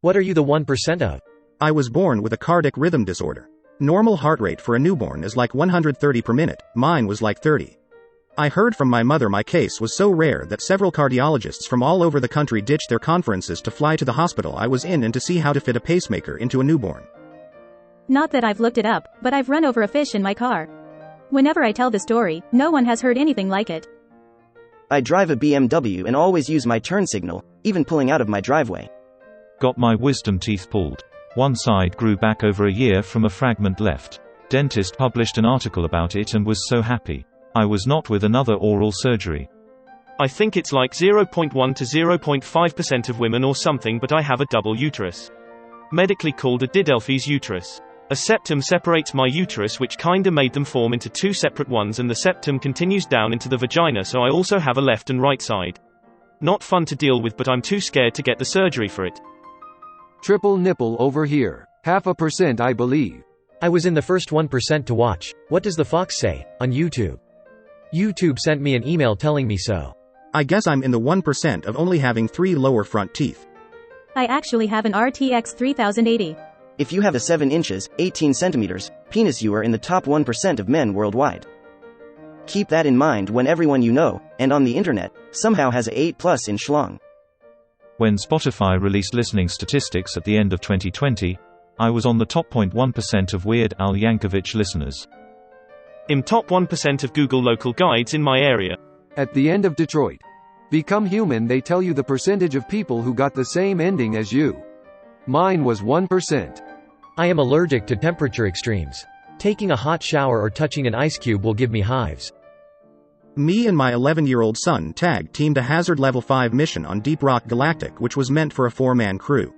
What are you the 1% of? I was born with a cardiac rhythm disorder. Normal heart rate for a newborn is like 130 per minute, mine was like 30. I heard from my mother my case was so rare that several cardiologists from all over the country ditched their conferences to fly to the hospital I was in and to see how to fit a pacemaker into a newborn. Not that I've looked it up, but I've run over a fish in my car. Whenever I tell the story, no one has heard anything like it. I drive a BMW and always use my turn signal, even pulling out of my driveway. Got my wisdom teeth pulled. One side grew back over a year from a fragment left. Dentist published an article about it and was so happy. I was not with another oral surgery. I think it's like 0.1 to 0.5% of women or something, but I have a double uterus. Medically called a Didelphi's uterus. A septum separates my uterus, which kinda made them form into two separate ones, and the septum continues down into the vagina, so I also have a left and right side. Not fun to deal with, but I'm too scared to get the surgery for it. Triple nipple over here. 0.5% I believe. I was in the first 1% to watch What Does the Fox Say? On YouTube. YouTube sent me an email telling me so. I guess I'm in the 1% of only having 3 lower front teeth. I actually have an RTX 3080. If you have a 7 inches, 18 centimeters, penis, you are in the top 1% of men worldwide. Keep that in mind when everyone you know, and on the internet, somehow has a 8+ in schlong. When Spotify released listening statistics at the end of 2020, I was on the top 0.1% of Weird Al Yankovic listeners. I'm top 1% of Google local guides in my area. At the end of Detroit. Become Human, they tell you the percentage of people who got the same ending as you. Mine was 1%. I am allergic to temperature extremes. Taking a hot shower or touching an ice cube will give me hives. Me and my 11-year-old son tag-teamed a Hazard Level 5 mission on Deep Rock Galactic, which was meant for a 4-man crew.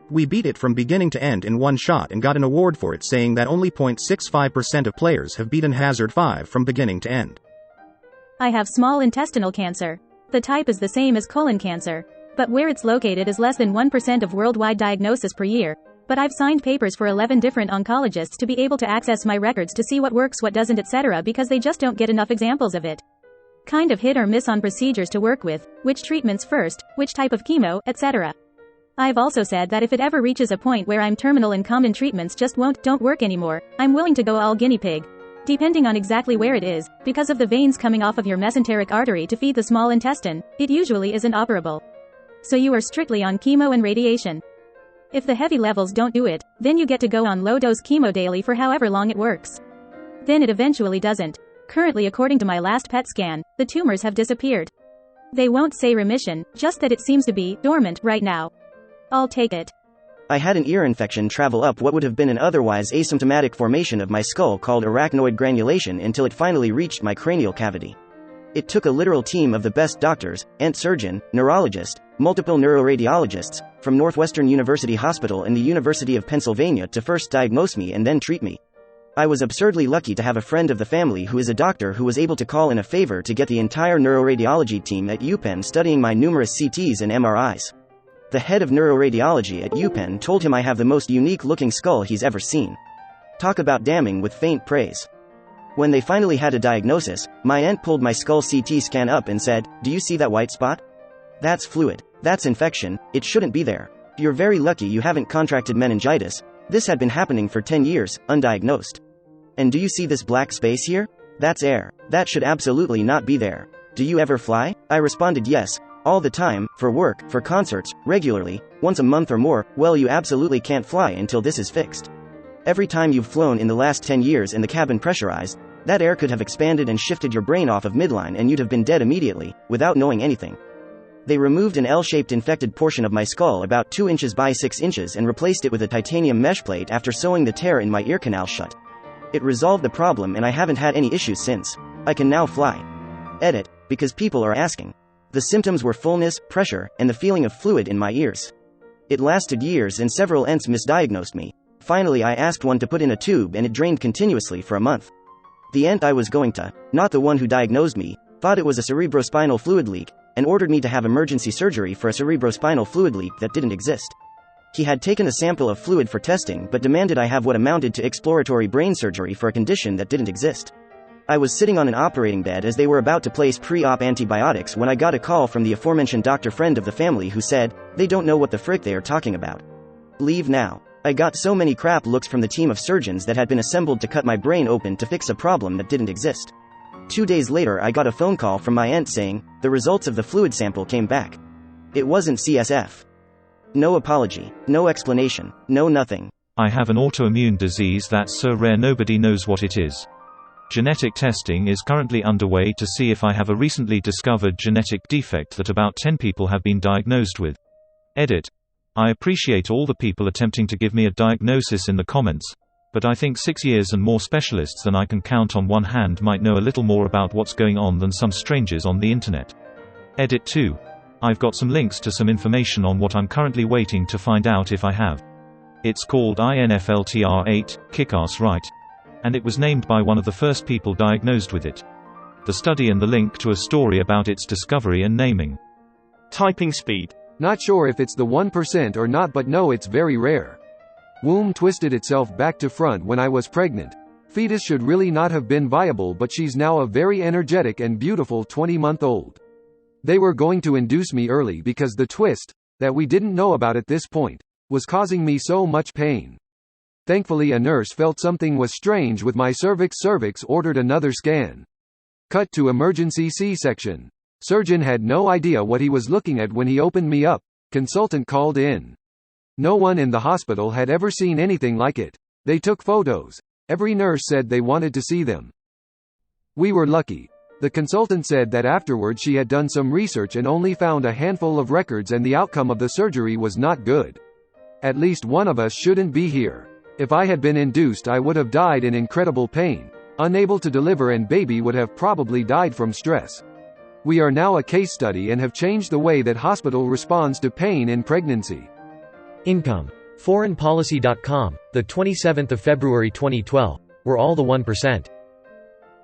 We beat it from beginning to end in one shot and got an award for it, saying that only 0.65% of players have beaten Hazard 5 from beginning to end. I have small intestinal cancer. The type is the same as colon cancer, but where it's located is less than 1% of worldwide diagnosis per year. But I've signed papers for 11 different oncologists to be able to access my records to see what works, what doesn't, etc., because they just don't get enough examples of it. Kind of hit or miss on procedures to work with, which treatments first, which type of chemo, etc. I've also said that if it ever reaches a point where I'm terminal and common treatments just don't work anymore, I'm willing to go all guinea pig. Depending on exactly where it is, because of the veins coming off of your mesenteric artery to feed the small intestine, it usually isn't operable. So you are strictly on chemo and radiation. If the heavy levels don't do it, then you get to go on low-dose chemo daily for however long it works. Then it eventually doesn't. Currently, according to my last PET scan, the tumors have disappeared. They won't say remission, just that it seems to be dormant right now. I'll take it. I had an ear infection travel up what would have been an otherwise asymptomatic formation of my skull called arachnoid granulation until it finally reached my cranial cavity. It took a literal team of the best doctors, ent surgeon, neurologist, multiple neuroradiologists, from Northwestern University Hospital and the University of Pennsylvania to first diagnose me and then treat me. I was absurdly lucky to have a friend of the family who is a doctor who was able to call in a favor to get the entire neuroradiology team at UPenn studying my numerous CTs and MRIs. The head of neuroradiology at UPenn told him I have the most unique-looking skull he's ever seen. Talk about damning with faint praise. When they finally had a diagnosis, my aunt pulled my skull CT scan up and said, "Do you see that white spot? That's fluid. That's infection. It shouldn't be there. You're very lucky you haven't contracted meningitis. This had been happening for 10 years, undiagnosed. And do you see this black space here? That's air. That should absolutely not be there. Do you ever fly?" I responded yes. All the time, for work, for concerts, regularly, once a month or more. "Well, you absolutely can't fly until this is fixed. Every time you've flown in the last 10 years and the cabin pressurized, that air could have expanded and shifted your brain off of midline and you'd have been dead immediately, without knowing anything." They removed an L-shaped infected portion of my skull about 2 inches by 6 inches and replaced it with a titanium mesh plate after sewing the tear in my ear canal shut. It resolved the problem and I haven't had any issues since. I can now fly. Edit, because people are asking. The symptoms were fullness, pressure, and the feeling of fluid in my ears. It lasted years and several ents misdiagnosed me. Finally I asked one to put in a tube and it drained continuously for a month. The ent I was going to, not the one who diagnosed me, thought it was a cerebrospinal fluid leak, and ordered me to have emergency surgery for a cerebrospinal fluid leak that didn't exist. He had taken a sample of fluid for testing but demanded I have what amounted to exploratory brain surgery for a condition that didn't exist. I was sitting on an operating bed as they were about to place pre-op antibiotics when I got a call from the aforementioned doctor friend of the family who said, "They don't know what the frick they are talking about. Leave now. I got so many crap looks from the team of surgeons that had been assembled to cut my brain open to fix a problem that didn't exist. 2 days later, I got a phone call from my aunt saying, the results of the fluid sample came back. It wasn't CSF. No apology, no explanation, no nothing. I have an autoimmune disease that's so rare nobody knows what it is. Genetic testing is currently underway to see if I have a recently discovered genetic defect that about 10 people have been diagnosed with. Edit. I appreciate all the people attempting to give me a diagnosis in the comments, but I think 6 years and more specialists than I can count on one hand might know a little more about what's going on than some strangers on the internet. Edit 2. I've got some links to some information on what I'm currently waiting to find out if I have. It's called INFLTR8, Kick-Ass Right, and it was named by one of the first people diagnosed with it. The study and the link to a story about its discovery and naming. Typing speed. Not sure if it's the 1% or not, but no, it's very rare. Womb twisted itself back to front when I was pregnant. Fetus should really not have been viable, but she's now a very energetic and beautiful 20-month-old. They were going to induce me early because the twist, that we didn't know about at this point, was causing me so much pain. Thankfully a nurse felt something was strange with my cervix. Cervix ordered another scan. Cut to emergency C-section. Surgeon had no idea what he was looking at when he opened me up. Consultant called in. No one in the hospital had ever seen anything like it. They took photos. Every nurse said they wanted to see them. We were lucky. The consultant said that afterwards she had done some research and only found a handful of records, and the outcome of the surgery was not good. At least one of us shouldn't be here. If I had been induced, I would have died in incredible pain, unable to deliver, and baby would have probably died from stress. We are now a case study and have changed the way that hospital responds to pain in pregnancy. Income. Foreignpolicy.com, the 27th of February 2012. We're all the 1%.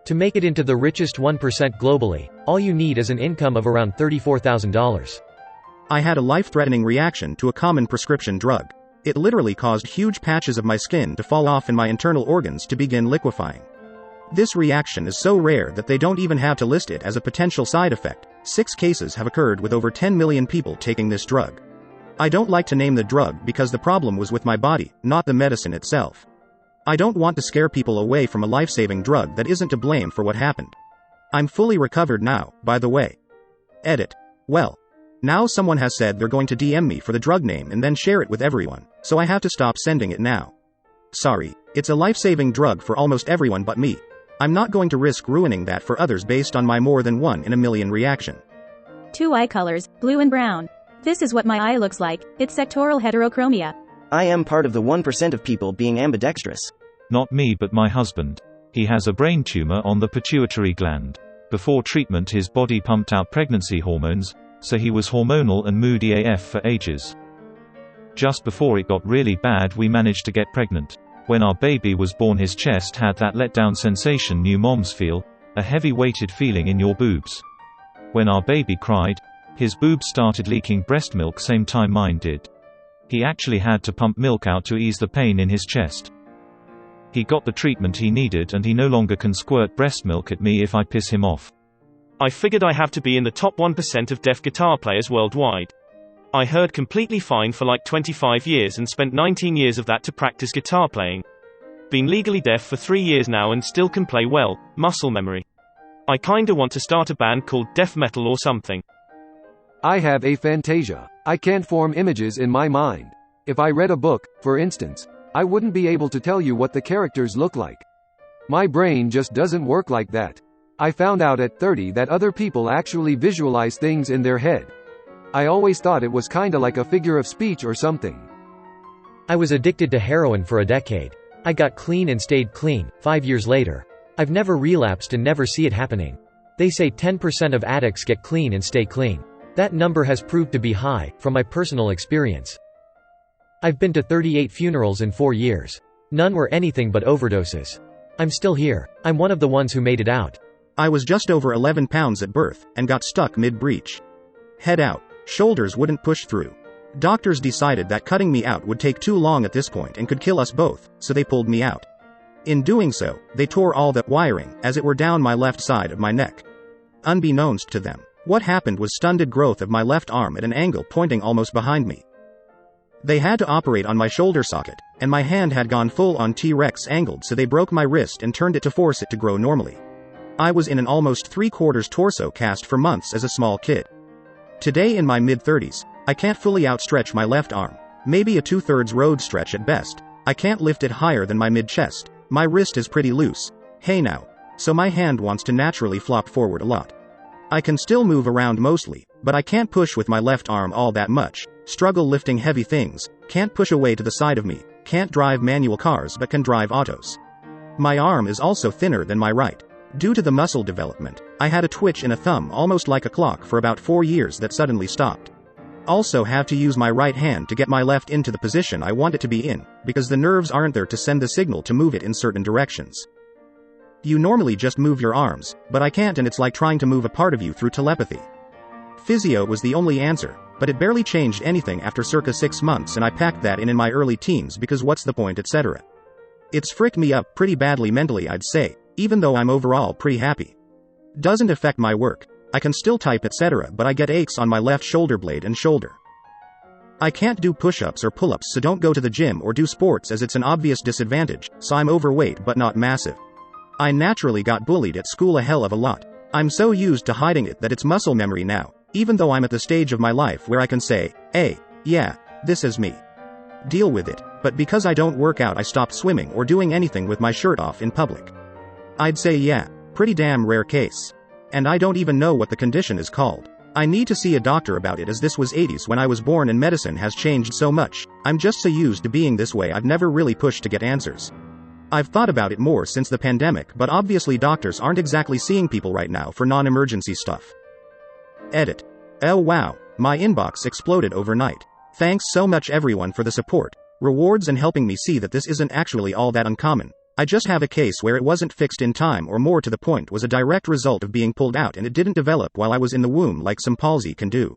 To make it into the richest 1% globally, all you need is an income of around $34,000. I had a life-threatening reaction to a common prescription drug. It literally caused huge patches of my skin to fall off and my internal organs to begin liquefying. This reaction is so rare that they don't even have to list it as a potential side effect. 6 cases have occurred with over 10 million people taking this drug. I don't like to name the drug because the problem was with my body, not the medicine itself. I don't want to scare people away from a life-saving drug that isn't to blame for what happened. I'm fully recovered now, by the way. Edit. Well, now someone has said they're going to DM me for the drug name and then share it with everyone, so I have to stop sending it now. Sorry, it's a life-saving drug for almost everyone but me. I'm not going to risk ruining that for others based on my more than 1 in a million reaction. 2 eye colors, blue and brown. This is what my eye looks like. It's sectoral heterochromia. I am part of the 1% of people being ambidextrous. Not me, but my husband. He has a brain tumor on the pituitary gland. Before treatment his body pumped out pregnancy hormones, so he was hormonal and moody AF for ages. Just before it got really bad we managed to get pregnant. When our baby was born his chest had that letdown sensation new moms feel, a heavy weighted feeling in your boobs. When our baby cried, his boobs started leaking breast milk same time mine did. He actually had to pump milk out to ease the pain in his chest. He got the treatment he needed and he no longer can squirt breast milk at me if I piss him off. I figured I have to be in the top 1% of deaf guitar players worldwide. I heard completely fine for like 25 years and spent 19 years of that to practice guitar playing. Been legally deaf for 3 years now and still can play well, muscle memory. I kinda want to start a band called Deaf Metal or something. I have aphantasia. I can't form images in my mind. If I read a book, for instance, I wouldn't be able to tell you what the characters look like. My brain just doesn't work like that. I found out at 30 that other people actually visualize things in their head. I always thought it was kinda like a figure of speech or something. I was addicted to heroin for a decade. I got clean and stayed clean, 5 years later. I've never relapsed and never see it happening. They say 10% of addicts get clean and stay clean. That number has proved to be high, from my personal experience. I've been to 38 funerals in 4 years. None were anything but overdoses. I'm still here. I'm one of the ones who made it out. I was just over 11 pounds at birth, and got stuck mid-breach. Head out. Shoulders wouldn't push through. Doctors decided that cutting me out would take too long at this point and could kill us both, so they pulled me out. In doing so, they tore all that wiring, as it were down my left side of my neck. Unbeknownst to them, what happened was stunted growth of my left arm at an angle pointing almost behind me. They had to operate on my shoulder socket, and my hand had gone full on T-Rex angled, so they broke my wrist and turned it to force it to grow normally. I was in an almost 3/4 torso cast for months as a small kid. Today in my mid-30s, I can't fully outstretch my left arm, maybe a 2/3 road stretch at best. I can't lift it higher than my mid-chest. My wrist is pretty loose. Hey now. So my hand wants to naturally flop forward a lot. I can still move around mostly, but I can't push with my left arm all that much, struggle lifting heavy things, can't push away to the side of me, can't drive manual cars but can drive autos. My arm is also thinner than my right. Due to the muscle development, I had a twitch in a thumb almost like a clock for about 4 years that suddenly stopped. Also have to use my right hand to get my left into the position I want it to be in, because the nerves aren't there to send the signal to move it in certain directions. You normally just move your arms, but I can't, and it's like trying to move a part of you through telepathy. Physio was the only answer, but it barely changed anything after circa 6 months, and I packed that in my early teens because what's the point, etc. It's fricked me up pretty badly mentally, I'd say, even though I'm overall pretty happy. Doesn't affect my work. I can still type, etc., but I get aches on my left shoulder blade and shoulder. I can't do push-ups or pull-ups, so don't go to the gym or do sports as it's an obvious disadvantage, so I'm overweight but not massive. I naturally got bullied at school a hell of a lot. I'm so used to hiding it that it's muscle memory now, even though I'm at the stage of my life where I can say, hey, yeah, this is me. Deal with it. But because I don't work out, I stopped swimming or doing anything with my shirt off in public. I'd say yeah, pretty damn rare case. And I don't even know what the condition is called. I need to see a doctor about it, as this was 80s when I was born and medicine has changed so much. I'm just so used to being this way I've never really pushed to get answers. I've thought about it more since the pandemic, but obviously doctors aren't exactly seeing people right now for non-emergency stuff. Edit. Oh wow, my inbox exploded overnight. Thanks so much everyone for the support, rewards, and helping me see that this isn't actually all that uncommon. I just have a case where it wasn't fixed in time, or more to the point was a direct result of being pulled out and it didn't develop while I was in the womb like some palsy can do.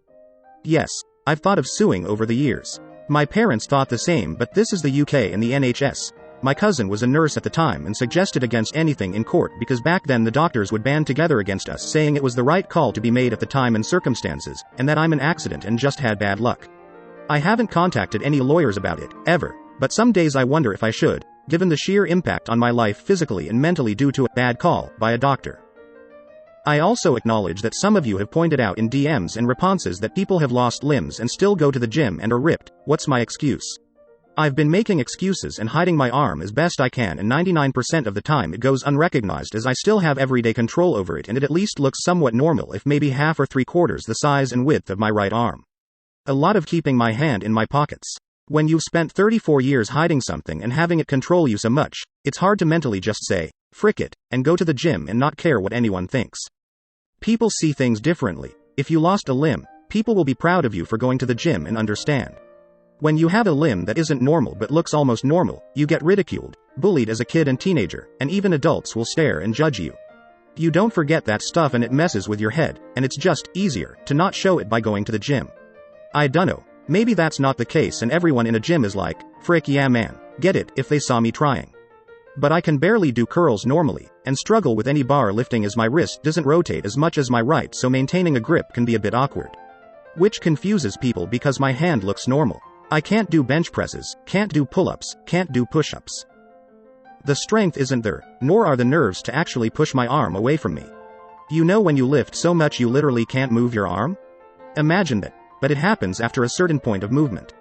Yes, I've thought of suing over the years. My parents thought the same, but this is the UK and the NHS. My cousin was a nurse at the time and suggested against anything in court because back then the doctors would band together against us, saying it was the right call to be made at the time and circumstances, and that I'm an accident and just had bad luck. I haven't contacted any lawyers about it, ever, but some days I wonder if I should, given the sheer impact on my life physically and mentally due to a bad call by a doctor. I also acknowledge that some of you have pointed out in DMs and responses that people have lost limbs and still go to the gym and are ripped. What's my excuse? I've been making excuses and hiding my arm as best I can, and 99% of the time it goes unrecognized as I still have everyday control over it, and it at least looks somewhat normal, if maybe half or 3/4 the size and width of my right arm. A lot of keeping my hand in my pockets. When you've spent 34 years hiding something and having it control you so much, it's hard to mentally just say, frick it, and go to the gym and not care what anyone thinks. People see things differently. If you lost a limb, people will be proud of you for going to the gym and understand. When you have a limb that isn't normal but looks almost normal, you get ridiculed, bullied as a kid and teenager, and even adults will stare and judge you. You don't forget that stuff and it messes with your head, and it's just easier to not show it by going to the gym. I dunno, maybe that's not the case and everyone in a gym is like, frick yeah man, get it, if they saw me trying. But I can barely do curls normally, and struggle with any bar lifting as my wrist doesn't rotate as much as my right, so maintaining a grip can be a bit awkward. Which confuses people because my hand looks normal. I can't do bench presses, can't do pull-ups, can't do push-ups. The strength isn't there, nor are the nerves to actually push my arm away from me. You know when you lift so much you literally can't move your arm? Imagine that, but it happens after a certain point of movement.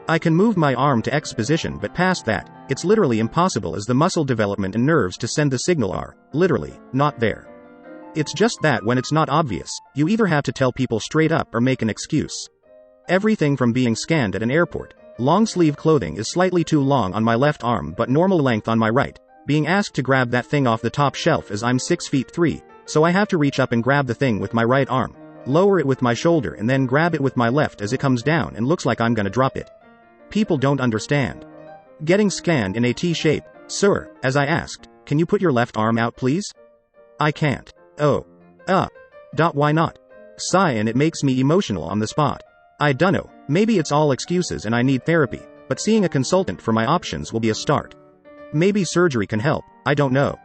I can move my arm to X position, but past that, it's literally impossible, as the muscle development and nerves to send the signal are, literally, not there. It's just that when it's not obvious, you either have to tell people straight up or make an excuse. Everything from being scanned at an airport, long-sleeve clothing is slightly too long on my left arm but normal length on my right, being asked to grab that thing off the top shelf as I'm 6'3", so I have to reach up and grab the thing with my right arm, lower it with my shoulder and then grab it with my left as it comes down and looks like I'm gonna drop it. People don't understand. Getting scanned in a T shape. Sir, as I asked, can you put your left arm out please? I can't. Oh. Why not? Sigh, and it makes me emotional on the spot. I dunno, maybe it's all excuses and I need therapy, but seeing a consultant for my options will be a start. Maybe surgery can help, I don't know.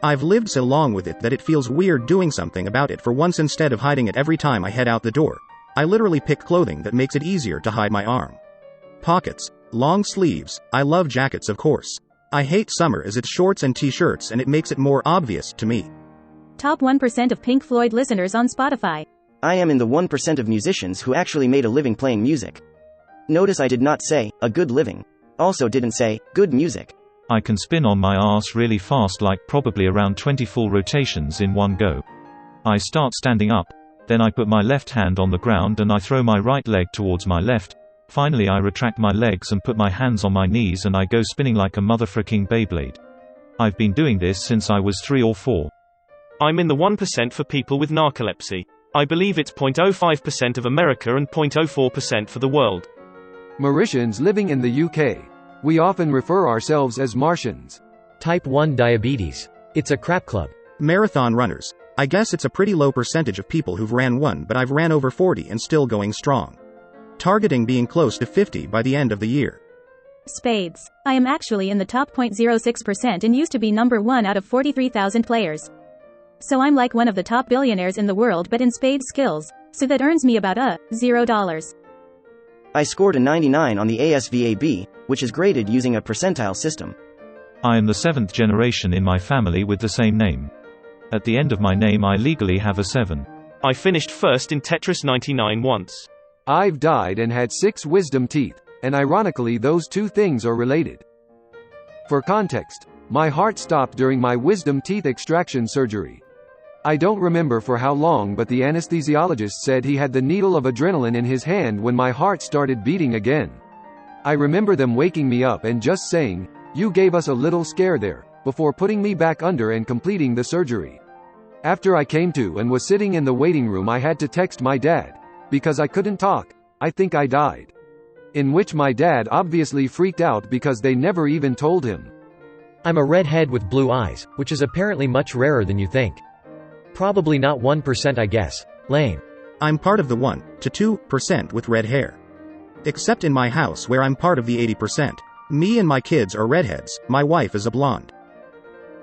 I've lived so long with it that it feels weird doing something about it for once instead of hiding it every time I head out the door. I literally pick clothing that makes it easier to hide my arm. Pockets. Long sleeves. I love jackets, of course. I hate summer as it's shorts and t-shirts and it makes it more obvious to me. Top 1% of Pink Floyd listeners on Spotify. I am in the 1% of musicians who actually made a living playing music. Notice I did not say, a good living. Also didn't say, good music. I can spin on my arse really fast, like probably around 20 full rotations in one go. I start standing up, then I put my left hand on the ground and I throw my right leg towards my left. Finally I retract my legs and put my hands on my knees and I go spinning like a motherfucking Beyblade. I've been doing this since I was 3 or 4. I'm in the 1% for people with narcolepsy. I believe it's 0.05% of America and 0.04% for the world. Mauritians living in the UK. We often refer ourselves as Martians. Type 1 diabetes. It's a crap club. Marathon runners. I guess it's a pretty low percentage of people who've ran one, but I've ran over 40 and still going strong. Targeting being close to 50 by the end of the year. Spades. I am actually in the top 0.06% and used to be number 1 out of 43,000 players. So I'm like one of the top billionaires in the world but in spades skills, so that earns me about $0. I scored a 99 on the ASVAB, which is graded using a percentile system. I am the 7th generation in my family with the same name. At the end of my name I legally have a 7. I finished first in Tetris 99 once. I've died and had 6 wisdom teeth, and ironically those two things are related. For context, my heart stopped during my wisdom teeth extraction surgery. I don't remember for how long, but the anesthesiologist said he had the needle of adrenaline in his hand when my heart started beating again. I remember them waking me up and just saying, "You gave us a little scare there," before putting me back under and completing the surgery. After I came to and was sitting in the waiting room, I had to text my dad. Because I couldn't talk. I think I died. In which my dad obviously freaked out because they never even told him. I'm a redhead with blue eyes, which is apparently much rarer than you think. Probably not 1%, I guess. Lame. I'm part of the 1 to 2% with red hair. Except in my house where I'm part of the 80%. Me and my kids are redheads, my wife is a blonde.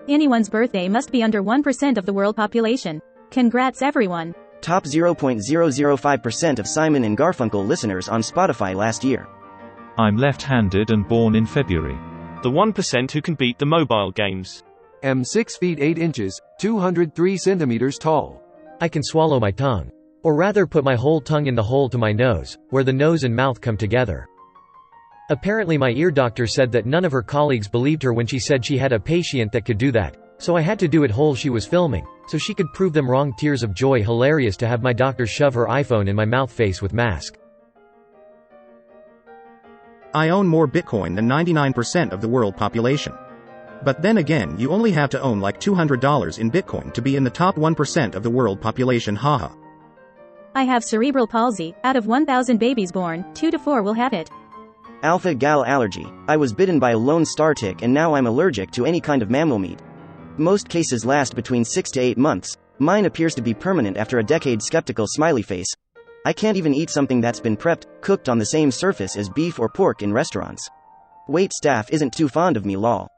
Anyone's birthday must be under 1% of the world population. Congrats everyone. Top 0.005% of Simon and Garfunkel listeners on Spotify last year. I'm left-handed and born in February. The 1% who can beat the mobile games. Am 6 feet 8 inches, 203 centimeters tall. I can swallow my tongue. Or rather put my whole tongue in the hole to my nose, where the nose and mouth come together. Apparently my ear doctor said that none of her colleagues believed her when she said she had a patient that could do that, so I had to do it whole she was filming, so she could prove them wrong. Tears of joy. Hilarious to have my doctor shove her iPhone in my mouth face with mask. I own more Bitcoin than 99% of the world population. But then again, you only have to own like $200 in Bitcoin to be in the top 1% of the world population. Haha. I have cerebral palsy. Out of 1,000 babies born, 2 to 4 will have it. Alpha gal allergy. I was bitten by a lone star tick and now I'm allergic to any kind of mammal meat. Most cases last between 6 to 8 months. Mine appears to be permanent after a decade. Skeptical smiley face. I can't even eat something that's been prepped, cooked on the same surface as beef or pork in restaurants. Wait, staff isn't too fond of me, lol.